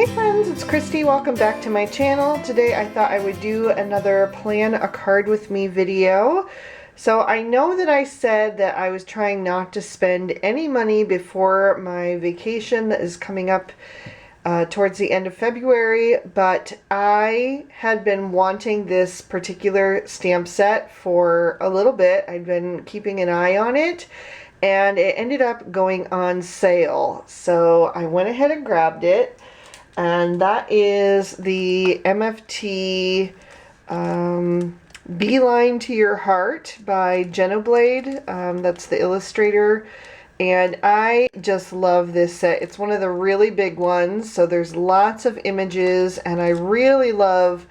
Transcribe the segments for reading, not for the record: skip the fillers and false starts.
Hey friends, it's Christy. Welcome back to my channel. Today I thought I would do another plan a card with me video. So I know that I said that I was trying not to spend any money before my vacation that is coming up towards the end of February, but I had been wanting this particular stamp set for a little bit. I'd been keeping an eye on it, and it ended up going on sale. So I went ahead and grabbed it, and that is the MFT Beeline to Your Heart by Blade. That's the illustrator. And I just love this set. It's one of the really big ones, so there's lots of images, and I really love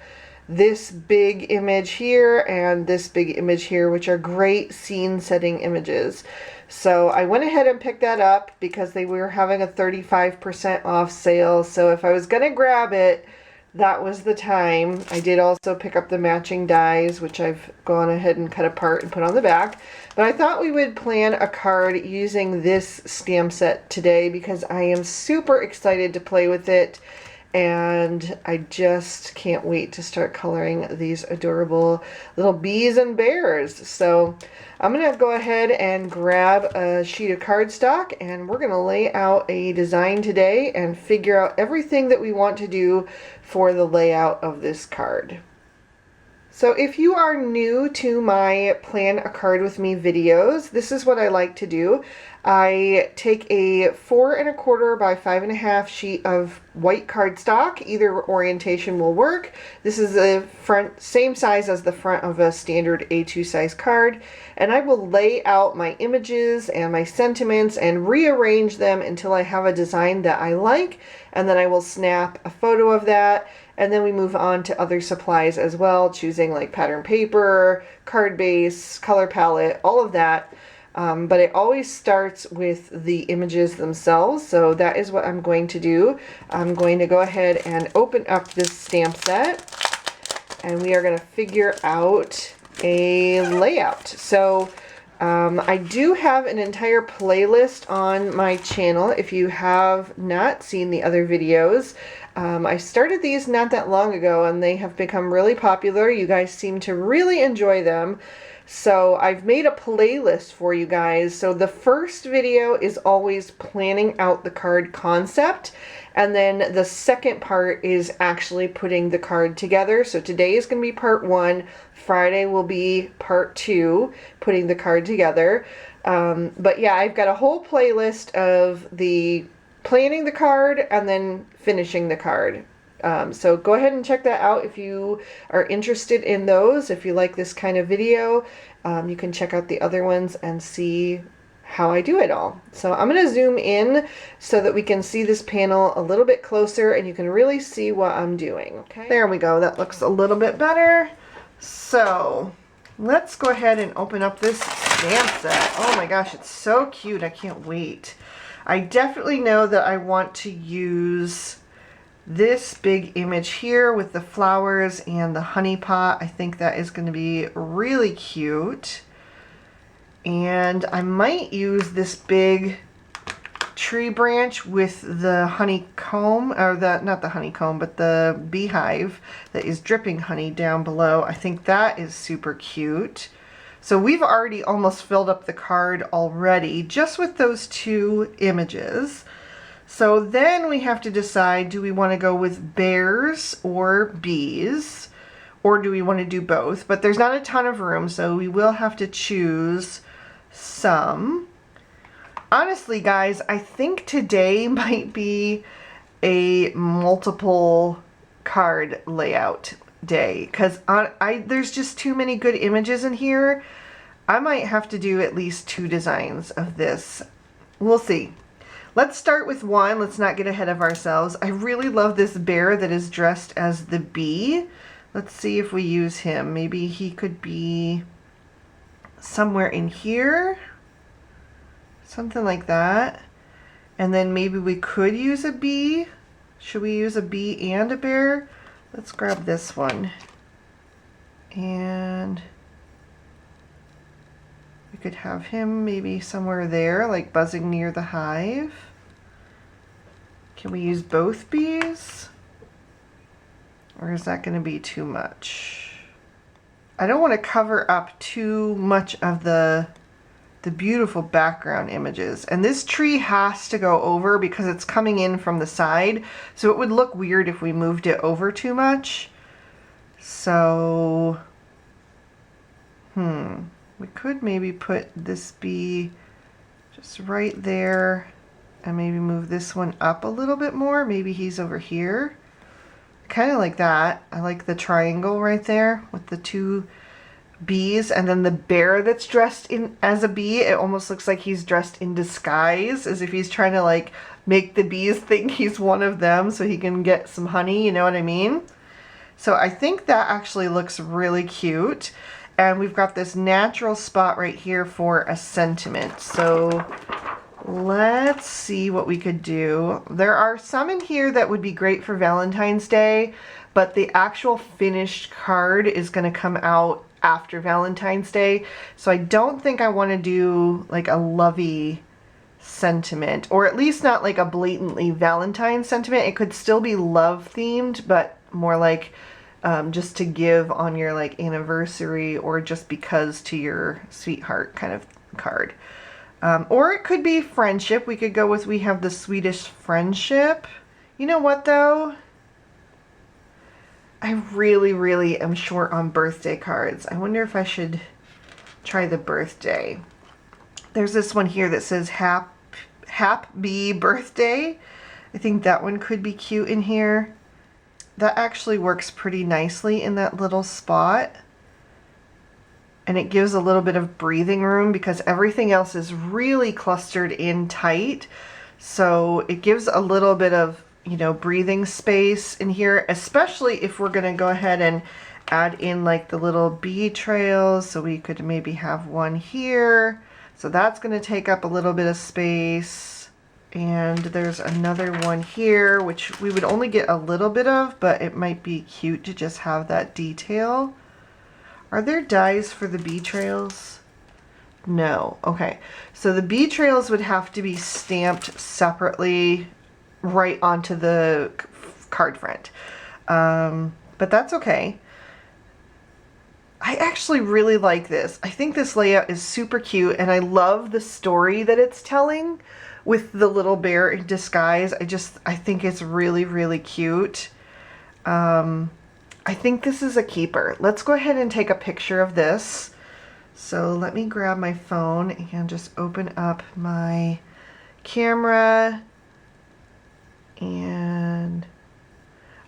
this big image here and this big image here, which are great scene setting images. So I went ahead and picked that up because they were having a 35% off sale. So if I was gonna grab it, that was the time. I did also pick up the matching dies, which I've gone ahead and cut apart and put on the back. But I thought we would plan a card using this stamp set today because I am super excited to play with it. And I just can't wait to start coloring these adorable little bees and bears. So I'm gonna go ahead and grab a sheet of cardstock, and we're gonna lay out a design today and figure out everything that we want to do for the layout of this card. So if you are new to my Plan a Card with Me videos, this is what I like to do. I take a 4 1/4 by 5 1/2 sheet of white cardstock. Either orientation will work. This is the front, same size as the front of a standard A2 size card. And I will lay out my images and my sentiments and rearrange them until I have a design that I like. And then I will snap a photo of that. And then we move on to other supplies as well, choosing like pattern paper, card base, color palette, all of that. But it always starts with the images themselves, so that is what I'm going to do. I'm going to go ahead and open up this stamp set, and we are going to figure out a layout. So I do have an entire playlist on my channel if you have not seen the other videos. I started these not that long ago, and they have become really popular. You guys seem to really enjoy them. So I've made a playlist for you guys. So the first video is always planning out the card concept, and then the second part is actually putting the card together. So today is going to be part 1. Friday will be part 2, putting the card together. But yeah, I've got a whole playlist of the planning the card and then finishing the card. So go ahead and check that out if you are interested in those. If you like this kind of video, you can check out the other ones and see how I do it all. So I'm going to zoom in so that we can see this panel a little bit closer and you can really see what I'm doing. Okay, there we go. That looks a little bit better. So let's go ahead and open up this stamp set. Oh my gosh, it's so cute. I can't wait. I definitely know that I want to use this big image here with the flowers and the honey pot. I think that is going to be really cute. And I might use this big tree branch with the honeycomb, or not the honeycomb, but the beehive that is dripping honey down below. I think that is super cute. So we've already almost filled up the card already just with those 2 images. So then we have to decide, do we want to go with bears or bees, or do we want to do both? But there's not a ton of room, so we will have to choose some. Honestly, guys, I think today might be a multiple card layout day because there's just too many good images in here. I might have to do at least 2 designs of this. We'll see. Let's start with one. Let's not get ahead of ourselves. I really love this bear that is dressed as the bee. Let's see if we use him. Maybe he could be somewhere in here. Something like that. And then maybe we could use a bee. Should we use a bee and a bear? Let's grab this one. And we could have him maybe somewhere there, like buzzing near the hive. Can we use both bees? Or is that going to be too much? I don't want to cover up too much of the beautiful background images. And this tree has to go over because it's coming in from the side. So it would look weird if we moved it over too much. So, we could maybe put this bee just right there and maybe move this one up a little bit more. Maybe he's over here. Kind of like that. I like the triangle right there with the two bees, and then the bear that's dressed in as a bee. It almost looks like he's dressed in disguise, as if he's trying to like make the bees think he's one of them so he can get some honey, you know what I mean? So I think that actually looks really cute. And we've got this natural spot right here for a sentiment. So let's see what we could do. There are some in here that would be great for Valentine's Day, but the actual finished card is going to come out after Valentine's Day. So I don't think I want to do like a lovey sentiment, or at least not like a blatantly Valentine's sentiment. It could still be love themed, but more like just to give on your like anniversary or just because to your sweetheart kind of card. Or it could be friendship. We could go with we have the sweetest friendship. You know what though? I really am short on birthday cards. I wonder if I should try the birthday. There's this one here that says Happy Birthday. I think that one could be cute in here. That actually works pretty nicely in that little spot. And it gives a little bit of breathing room because everything else is really clustered in tight. So it gives a little bit of, you know, breathing space in here, especially if we're going to go ahead and add in like the little bee trails. So we could maybe have one here. So that's going to take up a little bit of space. And there's another one here, which we would only get a little bit of, but it might be cute to just have that detail. Are there dies for the bee trails? No. Okay. So the bee trails would have to be stamped separately right onto the card front. But that's okay. I actually really like this. I think this layout is super cute, and I love the story that it's telling with the little bear in disguise. I think it's really cute. I think this is a keeper. Let's go ahead and take a picture of this. So let me grab my phone and just open up my camera, and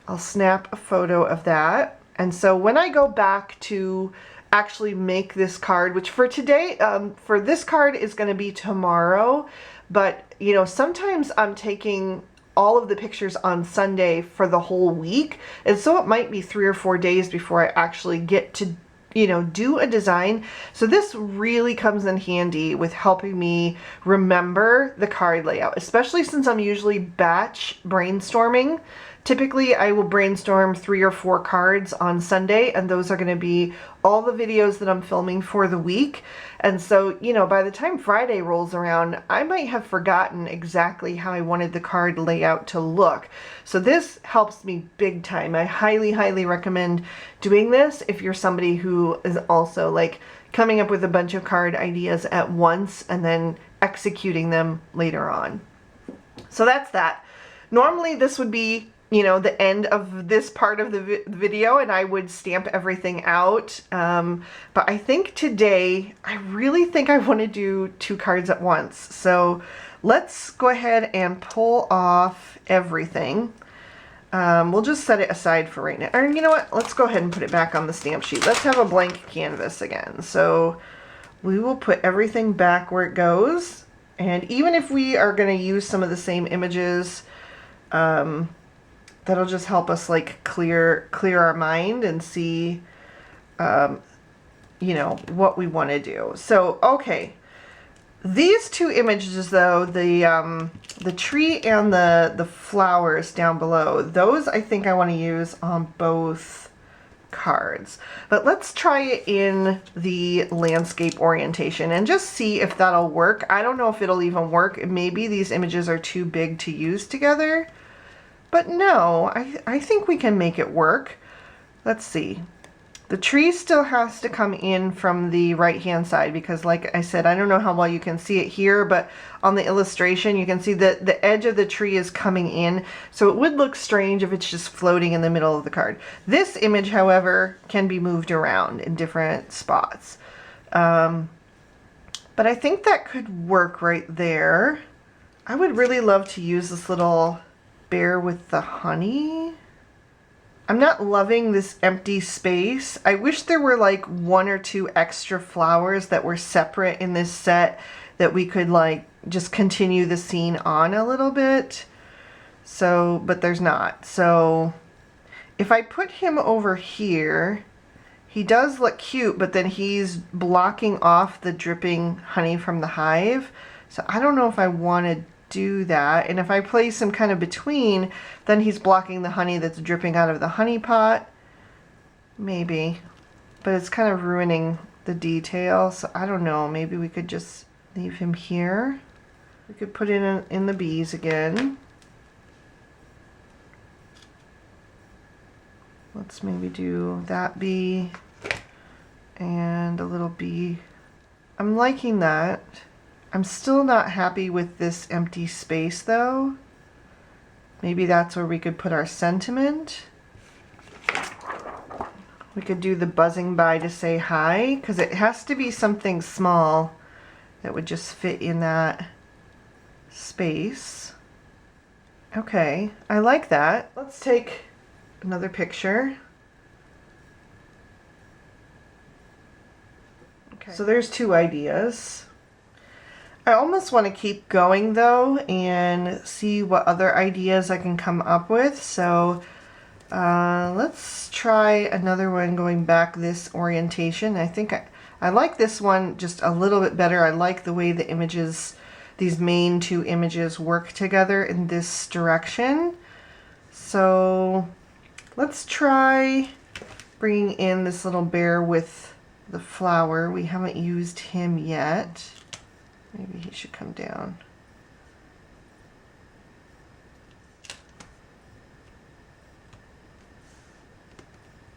I'll snap a photo of that. And so when I go back to actually make this card, which for today, for this card is going to be tomorrow, but you know, sometimes I'm taking all of the pictures on Sunday for the whole week, and so it might be 3 or 4 days before I actually get to, you know, do a design. So this really comes in handy with helping me remember the card layout, especially since I'm usually batch brainstorming. Typically, I will brainstorm 3 or 4 cards on Sunday, and those are going to be all the videos that I'm filming for the week. And so, you know, by the time Friday rolls around, I might have forgotten exactly how I wanted the card layout to look. So this helps me big time. I highly recommend doing this if you're somebody who is also like coming up with a bunch of card ideas at once and then executing them later on. So that's that. Normally this would be, you know, the end of this part of the video, and I would stamp everything out. But I think today, I really think I want to do 2 cards at once. So let's go ahead and pull off everything. We'll just set it aside for right now. Or you know what? Let's go ahead and put it back on the stamp sheet. Let's have a blank canvas again. So we will put everything back where it goes. And even if we are going to use some of the same images, that'll just help us like clear our mind and see, you know, what we want to do. So, okay. These 2 images though, the tree and the flowers down below, those I think I want to use on both cards. But let's try it in the landscape orientation and just see if that'll work. I don't know if it'll even work. Maybe these images are too big to use together. But no, I think we can make it work. Let's see. The tree still has to come in from the right-hand side because, like I said, I don't know how well you can see it here, but on the illustration you can see that the edge of the tree is coming in, so it would look strange if it's just floating in the middle of the card. This image, however, can be moved around in different spots. But I think that could work right there. I would really love to use this little bear with the honey. I'm not loving this empty space. I wish there were like 1 or 2 extra flowers that were separate in this set that we could like just continue the scene on a little bit. So, but there's not. So if I put him over here, he does look cute, but then he's blocking off the dripping honey from the hive. So I don't know if I want to do that. And if I place him kind of between, then he's blocking the honey that's dripping out of the honey pot. Maybe. But it's kind of ruining the detail. So I don't know. Maybe we could just leave him here. We could put in the bees again. Let's maybe do that bee and a little bee. I'm liking that. I'm still not happy with this empty space though. Maybe that's where we could put our sentiment. We could do the buzzing by to say hi, because it has to be something small that would just fit in that space. Okay, I like that. Let's take another picture. Okay. So there's 2 ideas. I almost want to keep going though and see what other ideas I can come up with. So let's try another one going back this orientation. I think I like this one just a little bit better. I like the way the images, these main 2 images work together in this direction. So let's try bringing in this little bear with the flower. We haven't used him yet. Maybe he should come down.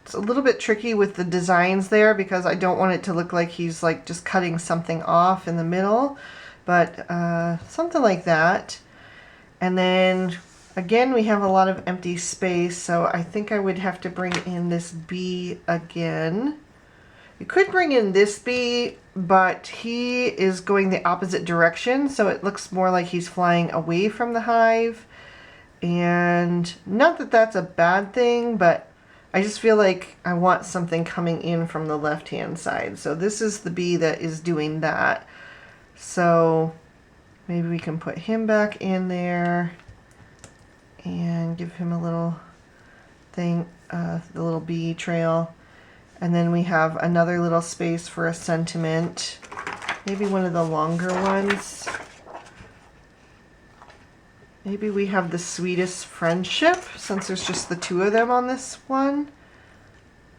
It's a little bit tricky with the designs there because I don't want it to look like he's like just cutting something off in the middle, but something like that. And then again, we have a lot of empty space, so I think I would have to bring in this bee again. You could bring in this bee, but he is going the opposite direction, so it looks more like he's flying away from the hive. And not that that's a bad thing, but I just feel like I want something coming in from the left-hand side. So this is the bee that is doing that. So maybe we can put him back in there and give him a little thing, the little bee trail. And then we have another little space for a sentiment. Maybe one of the longer ones. Maybe we have the sweetest friendship, since there's just the 2 of them on this one.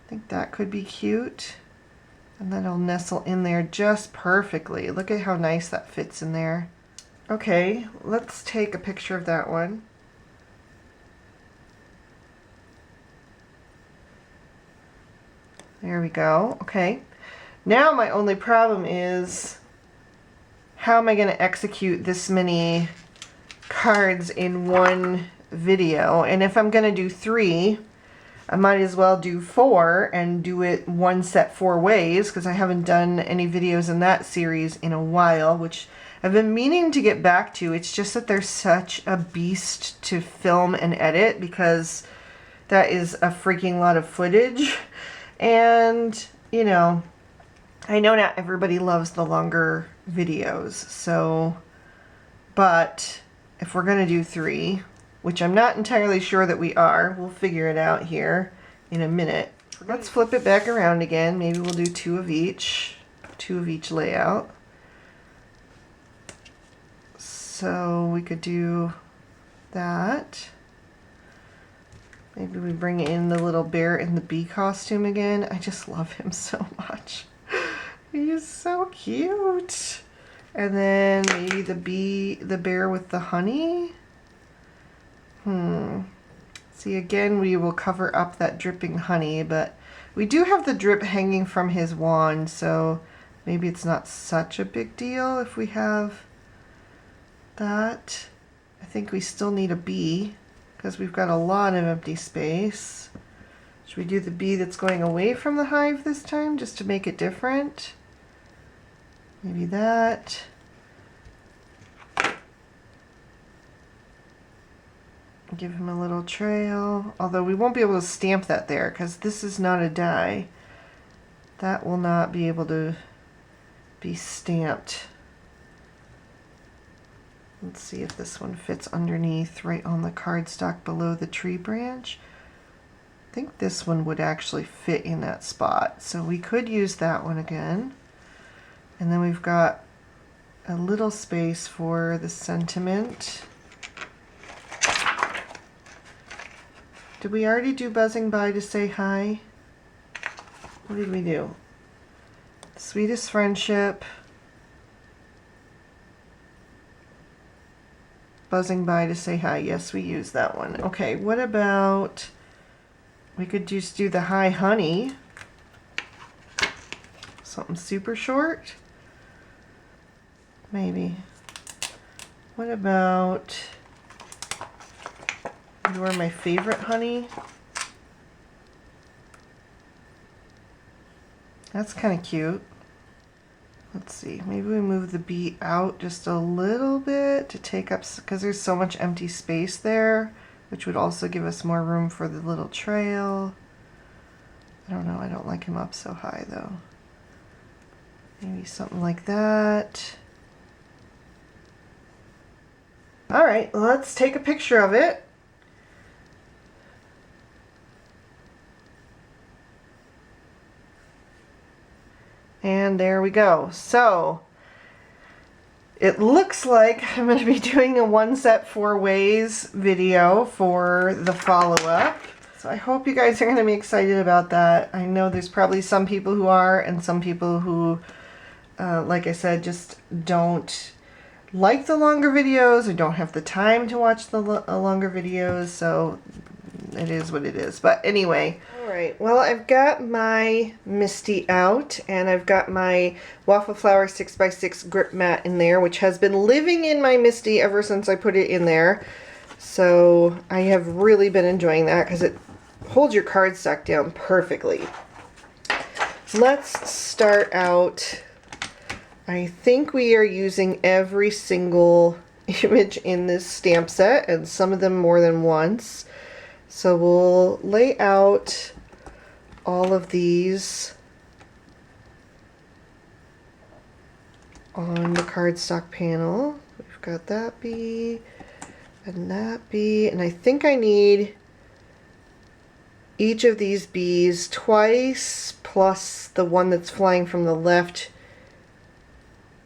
I think that could be cute. And then it'll nestle in there just perfectly. Look at how nice that fits in there. Okay, let's take a picture of that one. There we go. Okay. Now my only problem is, how am I going to execute this many cards in one video? And if I'm going to do 3, I might as well do 4 and do it one set 4 ways, because I haven't done any videos in that series in a while, which I've been meaning to get back to. It's just that they're such a beast to film and edit, because that is a freaking lot of footage. And, you know, I know not everybody loves the longer videos, so, but if we're going to do 3, which I'm not entirely sure that we are, we'll figure it out here in a minute. Let's flip it back around again. Maybe we'll do 2 of each layout. So we could do that. Maybe we bring in the little bear in the bee costume again. I just love him so much. He's so cute. And then maybe the bear with the honey. See, again, we will cover up that dripping honey, but we do have the drip hanging from his wand, so maybe it's not such a big deal if we have that. I think we still need a bee because we've got a lot of empty space. Should we do the bee that's going away from the hive this time just to make it different? Maybe that. Give him a little trail, although we won't be able to stamp that there because this is not a die. That will not be able to be stamped. Let's see if this one fits underneath right on the cardstock below the tree branch. I think this one would actually fit in that spot, so we could use that one again. And then we've got a little space for the sentiment. Did we already do buzzing by to say hi? What did we do? Sweetest friendship. Buzzing by to say hi. Yes, we used that one. Okay, what about, we could just do the hi honey. Something super short. Maybe. What about, you are my favorite honey. That's kind of cute. Let's see, maybe we move the bee out just a little bit to take up, because there's so much empty space there, which would also give us more room for the little trail. I don't know, I don't like him up so high though. Maybe something like that. All right, let's take a picture of it. And there we go. So it looks like I'm going to be doing a one set 4 ways video for the follow-up. So I hope you guys are going to be excited about that. I know there's probably some people who are, and some people who, like I said, just don't like the longer videos or don't have the time to watch the longer videos. So it is what it is. But anyway. Alright, well, I've got my Misty out, and I've got my Waffle Flower 6x6 grip mat in there, which has been living in my Misty ever since I put it in there. So I have really been enjoying that because it holds your cardstock down perfectly. Let's start out. I think we are using every single image in this stamp set, and some of them more than once. So we'll lay out all of these on the cardstock panel. We've got that bee and that bee, and I think I need each of these bees twice plus the one that's flying from the left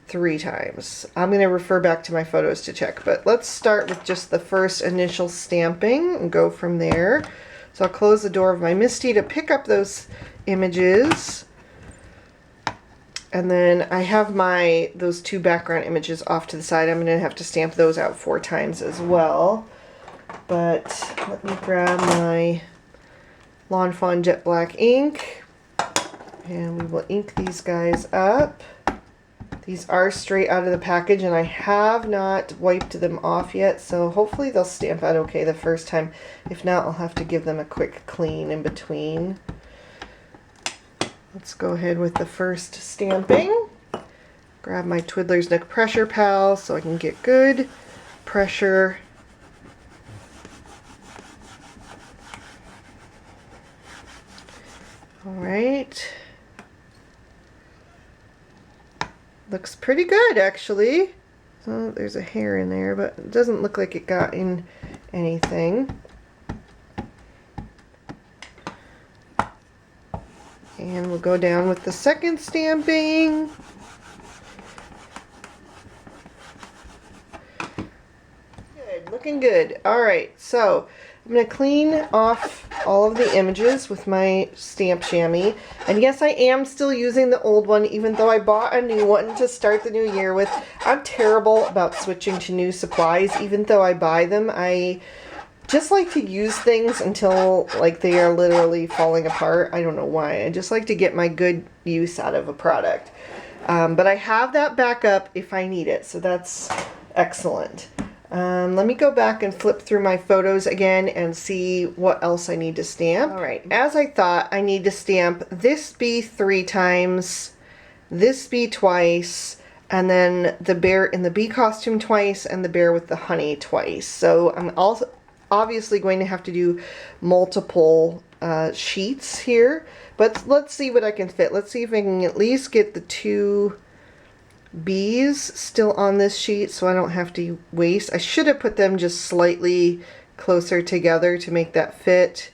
3 times. I'm going to refer back to my photos to check, but let's start with just the first initial stamping and go from there. So I'll close the door of my Misty to pick up those images, and then I have those 2 background images off to the side. I'm going to have to stamp those out 4 times as well, but let me grab my Lawn Fawn Jet Black ink, and we will ink these guys up. These are straight out of the package, and I have not wiped them off yet, so hopefully they'll stamp out okay the first time. If not, I'll have to give them a quick clean in between. Let's go ahead with the first stamping. Grab my Twiddler's Nook Pressure Pal so I can get good pressure. All right. Looks pretty good, actually. Oh, there's a hair in there, but it doesn't look like it got in anything. And we'll go down with the second stamping. Good, looking good. Alright, so I'm going to clean off all of the images with my stamp chamois. And yes, I am still using the old one, even though I bought a new one to start the new year with. I'm terrible about switching to new supplies. Even though I buy them, I just like to use things until like they are literally falling apart. I don't know why. I just like to get my good use out of a product. But I have that backup if I need it, so that's excellent. Let me go back and flip through my photos again and see what else I need to stamp. All right, as I thought, I need to stamp this bee 3 times, this bee twice, and then the bear in the bee costume twice, and the bear with the honey twice. So I'm also obviously going to have to do multiple sheets here, but let's see what I can fit. Let's see if I can at least get the 2 bees still on this sheet so I don't have to waste. I should have put them just slightly closer together to make that fit.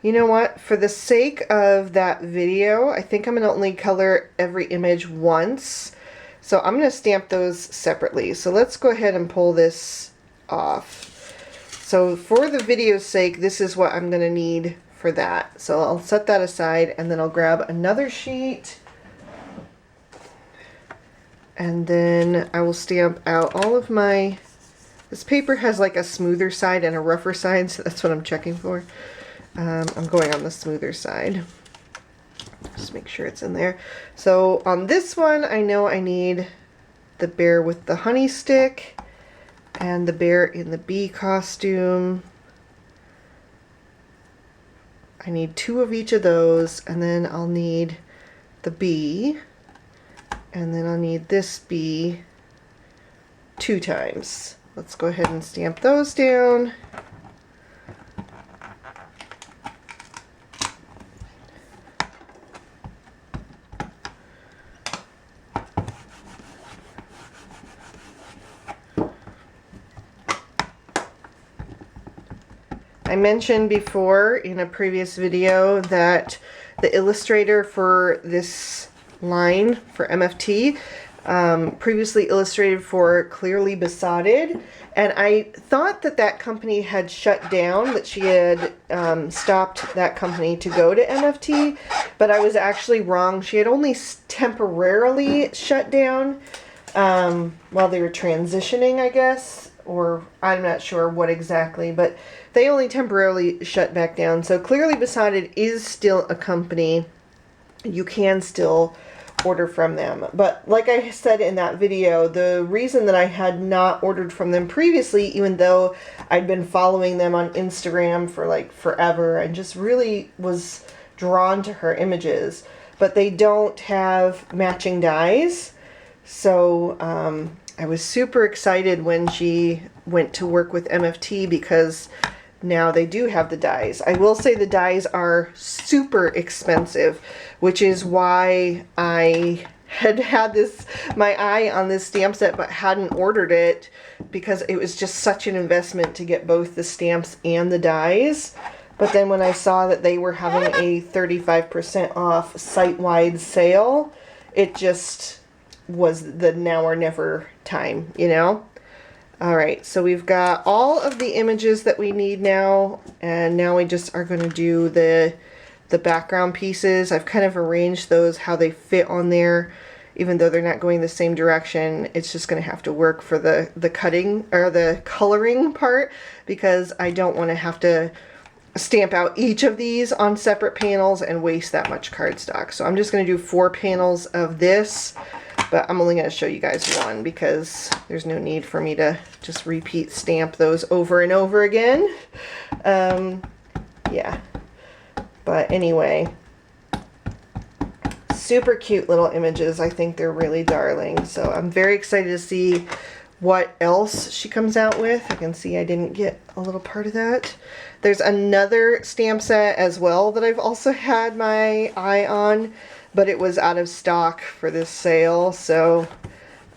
You know what? For the sake of that video, I think I'm going to only color every image once. So I'm going to stamp those separately. So let's go ahead and pull this off. So for the video's sake, this is what I'm going to need for that. So I'll set that aside, and then I'll grab another sheet. And then I will stamp out all of my... This paper has like a smoother side and a rougher side, so that's what I'm checking for. I'm going on the smoother side. Just make sure it's in there. So on this one, I know I need the bear with the honey stick and the bear in the bee costume. I need 2 of each of those, and then I'll need the bee, and then I'll need this bee 2 times. Let's go ahead and stamp those down. I mentioned before in a previous video that the illustrator for this line for MFT previously illustrated for Clearly Besotted, and I thought that that company had shut down, that she had stopped that company to go to MFT, but I was actually wrong. She had only temporarily shut down while they were transitioning, I guess, or I'm not sure what exactly, but they only temporarily shut back down. So Clearly Besotted is still a company. You can still order from them. But like I said in that video, the reason that I had not ordered from them previously, even though I'd been following them on Instagram for like forever and just really was drawn to her images, but they don't have matching dies. So I was super excited when she went to work with MFT because now they do have the dies. I will say the dies are super expensive, which is why I had this, my eye on this stamp set, but hadn't ordered it because it was just such an investment to get both the stamps and the dies. But then when I saw that they were having a 35% off site-wide sale, it just was the now or never time, you know? Alright, so we've got all of the images that we need now, and now we just are going to do the background pieces. I've kind of arranged those how they fit on there, even though they're not going the same direction. It's just going to have to work for the cutting or the coloring part, because I don't want to have to stamp out each of these on separate panels and waste that much cardstock. So I'm just going to do 4 panels of this. But I'm only going to show you guys one because there's no need for me to just repeat stamp those over and over again. Yeah. But anyway, super cute little images. I think they're really darling. So I'm very excited to see what else she comes out with. I can see I didn't get a little part of that. There's another stamp set as well that I've also had my eye on, but it was out of stock for this sale, so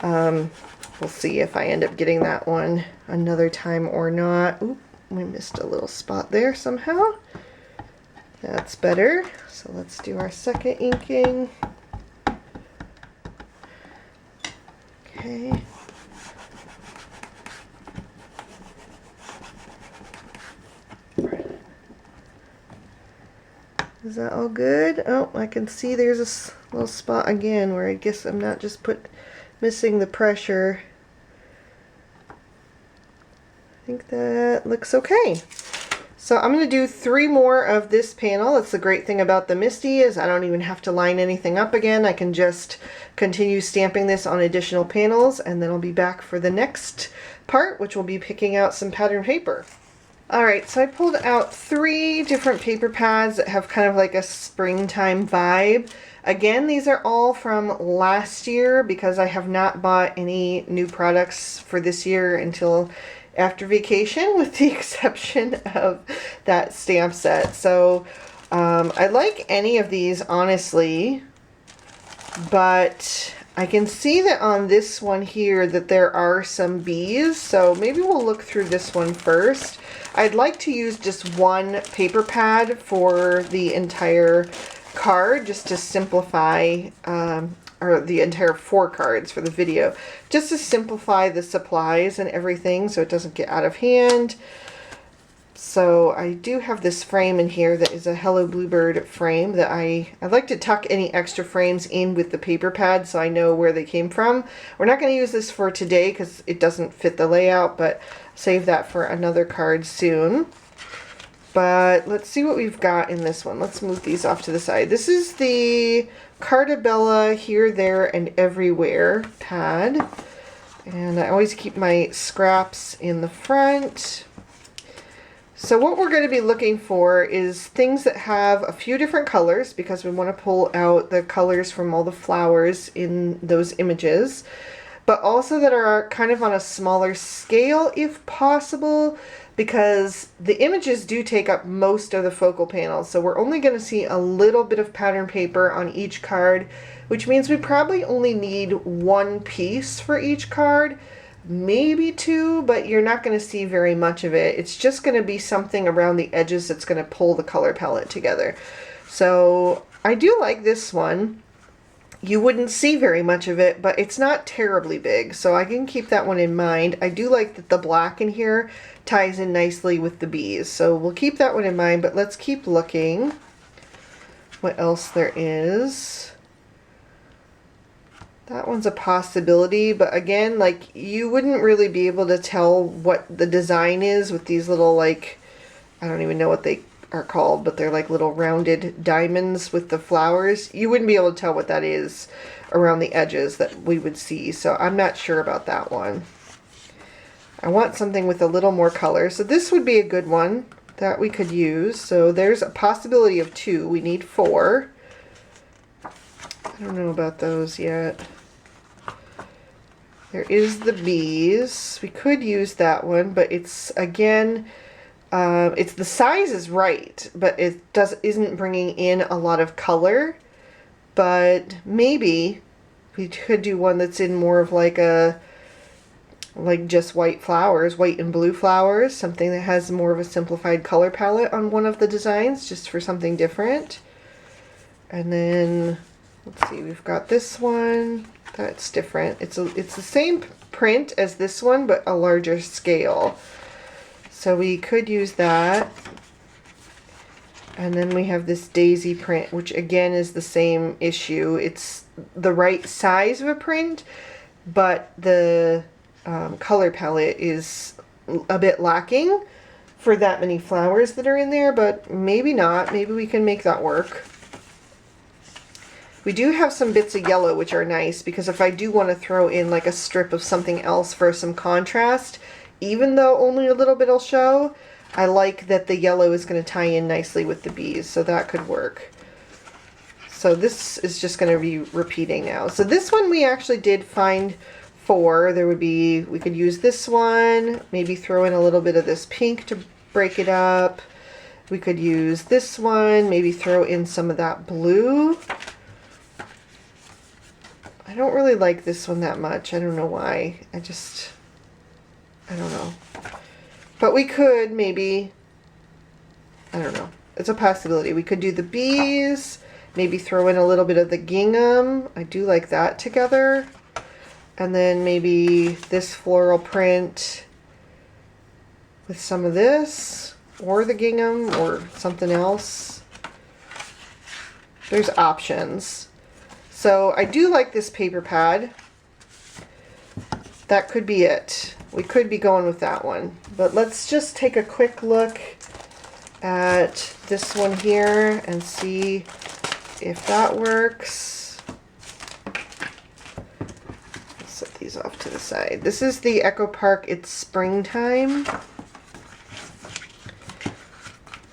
we'll see if I end up getting that one another time or not. Oop, we missed a little spot there somehow. That's better. So let's do our second inking. Okay. Is that all good? Oh, I can see there's a little spot again where I guess I'm not just missing the pressure. I think that looks okay. So I'm going to do 3 more of this panel. That's the great thing about the MISTI is I don't even have to line anything up again. I can just continue stamping this on additional panels, and then I'll be back for the next part, which will be picking out some pattern paper. Alright, so I pulled out 3 different paper pads that have kind of like a springtime vibe. Again, these are all from last year because I have not bought any new products for this year until after vacation, with the exception of that stamp set. So I like any of these, honestly, but I can see that on this one here that there are some bees, so maybe we'll look through this one first. I'd like to use just 1 paper pad for the entire card, just to simplify, or the entire 4 cards for the video, just to simplify the supplies and everything so it doesn't get out of hand. So I do have this frame in here that is a Hello Bluebird frame that I like to tuck any extra frames in with the paper pad so I know where they came from. We're not going to use this for today because it doesn't fit the layout, but save that for another card soon. But let's see what we've got in this one. Let's move these off to the side. This is the Cartabella Here, There, and Everywhere pad. And I always keep my scraps in the front. So what we're going to be looking for is things that have a few different colors, because we want to pull out the colors from all the flowers in those images, but also that are kind of on a smaller scale if possible, because the images do take up most of the focal panel. So we're only going to see a little bit of pattern paper on each card, which means we probably only need 1 piece for each card. Maybe 2, but you're not going to see very much of it. It's just going to be something around the edges that's going to pull the color palette together. So I do like this one. You wouldn't see very much of it, but it's not terribly big, so I can keep that one in mind. I do like that the black in here ties in nicely with the bees, so we'll keep that one in mind, but let's keep looking what else there is. That one's a possibility, but again, like, you wouldn't really be able to tell what the design is with these little, like, I don't even know what they are called, but they're like little rounded diamonds with the flowers. You wouldn't be able to tell what that is around the edges that we would see, so I'm not sure about that one. I want something with a little more color, so this would be a good one that we could use. So there's a possibility of 2. We need 4. I don't know about those yet. There is the bees. We could use that one, but it's, again, it's the size is right, but it isn't bringing in a lot of color. But maybe we could do one that's in more of like just white flowers, white and blue flowers, something that has more of a simplified color palette on one of the designs, just for something different. And then let's see, we've got this one. That's different. It's the same print as this one, but a larger scale. So we could use that. And then we have this daisy print, which again is the same issue. It's the right size of a print, but the color palette is a bit lacking for that many flowers that are in there, but maybe not. Maybe we can make that work. We do have some bits of yellow, which are nice, because if I do want to throw in like a strip of something else for some contrast, even though only a little bit will show, I like that the yellow is going to tie in nicely with the bees, so that could work. So this is just going to be repeating now. So this one we actually did find 4. There would be, we could use this one, maybe throw in a little bit of this pink to break it up. We could use this one, maybe throw in some of that blue. I don't really like this one that much. I don't know why. I don't know. But we could maybe, I don't know. It's a possibility. We could do the bees, maybe throw in a little bit of the gingham. I do like that together. And then maybe this floral print with some of this, or the gingham, or something else. There's options. So I do like this paper pad. That could be it. We could be going with that one. But let's just take a quick look at this one here and see if that works. Let's set these off to the side. This is the Echo Park It's Springtime.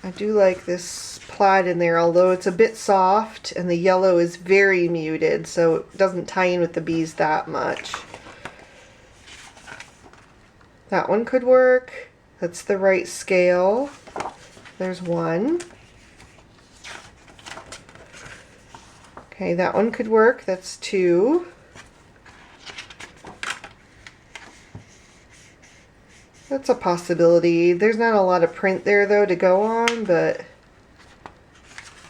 I do like this plaid in there, although it's a bit soft and the yellow is very muted, so it doesn't tie in with the bees that much. That one could work. That's the right scale. There's one. Okay, that one could work. That's two. That's a possibility. There's not a lot of print there though to go on, but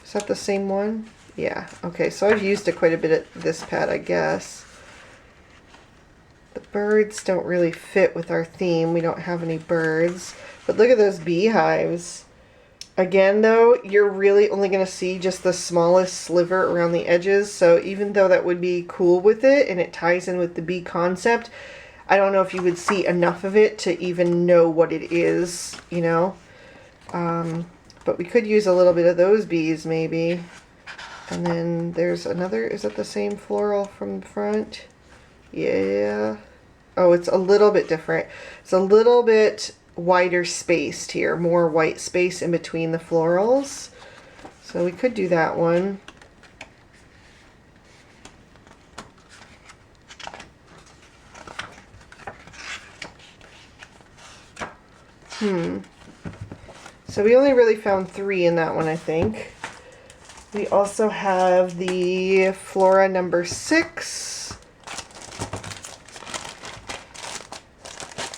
is that the same one? Yeah. Okay, so I've used it quite a bit at this pad, I guess. The birds don't really fit with our theme. We don't have any birds. But look at those beehives. Again though, you're really only going to see just the smallest sliver around the edges, so even though that would be cool with it and it ties in with the bee concept, I don't know if you would see enough of it to even know what it is, you know. But we could use a little bit of those bees maybe. And then there's another, is that the same floral from the front? Yeah. Oh, it's a little bit different. It's a little bit wider spaced here, more white space in between the florals. So we could do that one. So we only really found 3 in that one, I think. We also have the Flora number 6.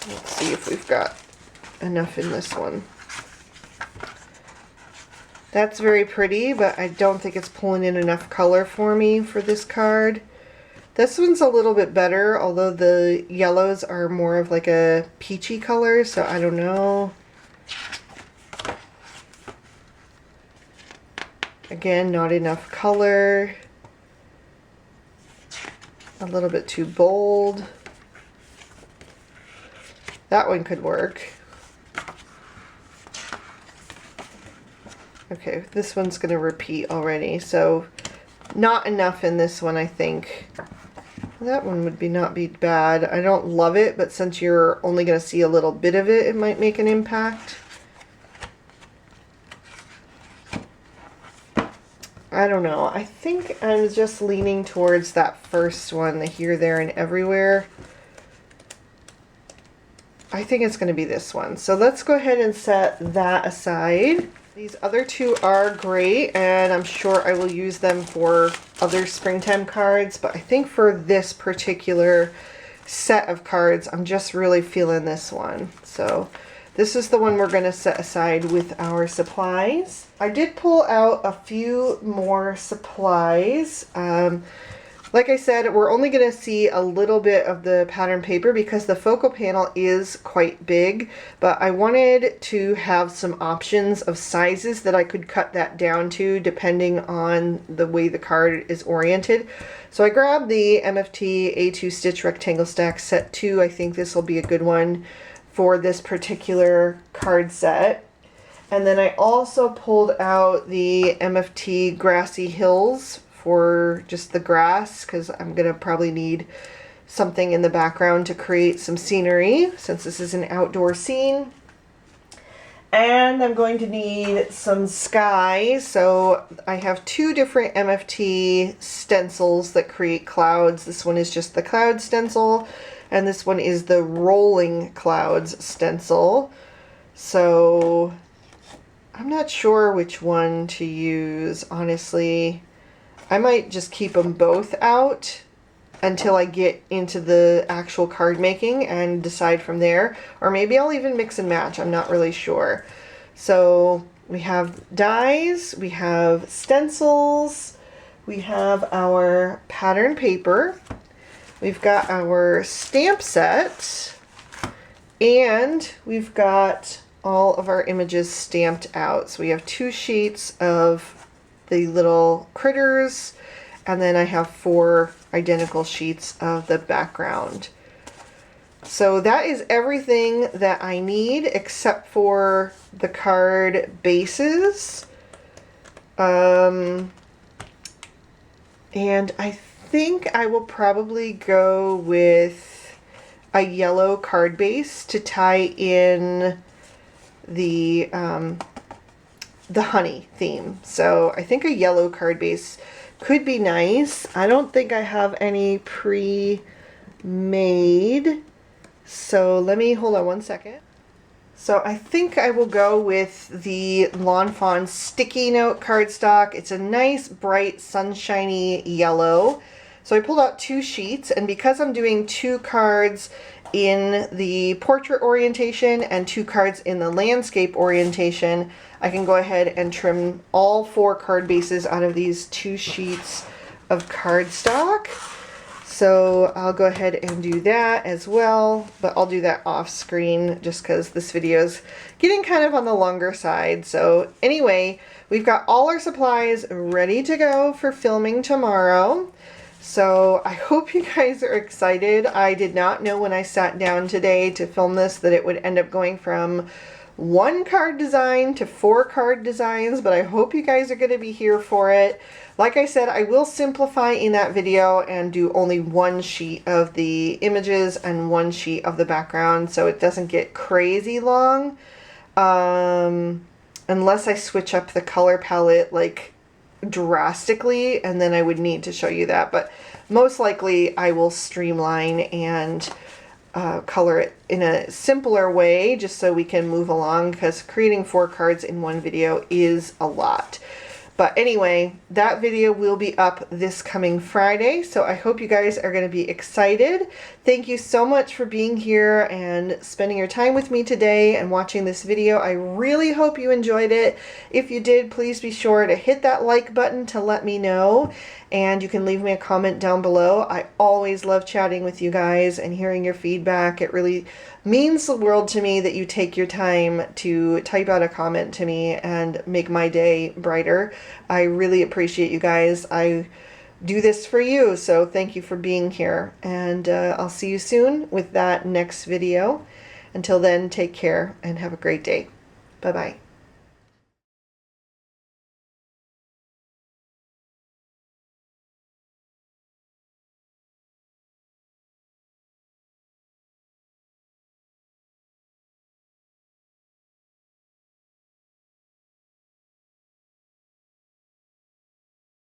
Let's see if we've got enough in this one. That's very pretty, but I don't think it's pulling in enough color for me for this card. This one's a little bit better, although the yellows are more of like a peachy color, so I don't know. Again, not enough color. A little bit too bold. That one could work. Okay, this one's going to repeat already, so not enough in this one, I think. That one would not be bad. I don't love it, but since you're only going to see a little bit of it, it might make an impact. I don't know. I think I'm just leaning towards that first one, the Here, There, and Everywhere. I think it's going to be this one. So let's go ahead and set that aside. These other 2 are great, and I'm sure I will use them for other springtime cards, but I think for this particular set of cards, I'm just really feeling this one. So this is the one we're going to set aside with our supplies. I did pull out a few more supplies. Like I said, we're only going to see a little bit of the pattern paper because the focal panel is quite big, but I wanted to have some options of sizes that I could cut that down to depending on the way the card is oriented. So I grabbed the MFT A2 Stitch Rectangle Stack Set 2. I think this will be a good one for this particular card set. And then I also pulled out the MFT Grassy Hills for just the grass, because I'm going to probably need something in the background to create some scenery since this is an outdoor scene. And I'm going to need some sky, so I have 2 different MFT stencils that create clouds. This one is just the cloud stencil, and this one is the rolling clouds stencil. So I'm not sure which one to use, honestly. I might just keep them both out until I get into the actual card making and decide from there. Or maybe I'll even mix and match. I'm not really sure. So we have dies, we have stencils, we have our pattern paper, we've got our stamp set, and we've got all of our images stamped out. So we have 2 sheets of the little critters, and then I have 4 identical sheets of the background. So that is everything that I need except for the card bases. And I think I will probably go with a yellow card base to tie in the honey theme. So I think a yellow card base could be nice. I don't think I have any pre-made. So let me hold on one second. So I think I will go with the Lawn Fawn sticky note cardstock. It's a nice bright sunshiny yellow. So I pulled out 2 sheets, and because I'm doing 2 cards in the portrait orientation and 2 cards in the landscape orientation, I can go ahead and trim all 4 card bases out of these 2 sheets of cardstock. So I'll go ahead and do that as well, but I'll do that off screen just because this video is getting kind of on the longer side. So anyway, we've got all our supplies ready to go for filming tomorrow. So I hope you guys are excited. I did not know when I sat down today to film this that it would end up going from 1 card design to 4 card designs, but I hope you guys are going to be here for it. Like I said, I will simplify in that video and do only 1 sheet of the images and 1 sheet of the background so it doesn't get crazy long. Unless I switch up the color palette like drastically, and then I would need to show you that. But most likely I will streamline and color it in a simpler way just so we can move along, because creating 4 cards in 1 video is a lot. But anyway, that video will be up this coming Friday, so I hope you guys are going to be excited. Thank you so much for being here and spending your time with me today and watching this video. I really hope you enjoyed it. If you did, please be sure to hit that like button to let me know, and you can leave me a comment down below. I always love chatting with you guys and hearing your feedback. It really means the world to me that you take your time to type out a comment to me and make my day brighter. I really appreciate you guys. I do this for you, so thank you for being here. And I'll see you soon with that next video. Until then, take care and have a great day. Bye-bye.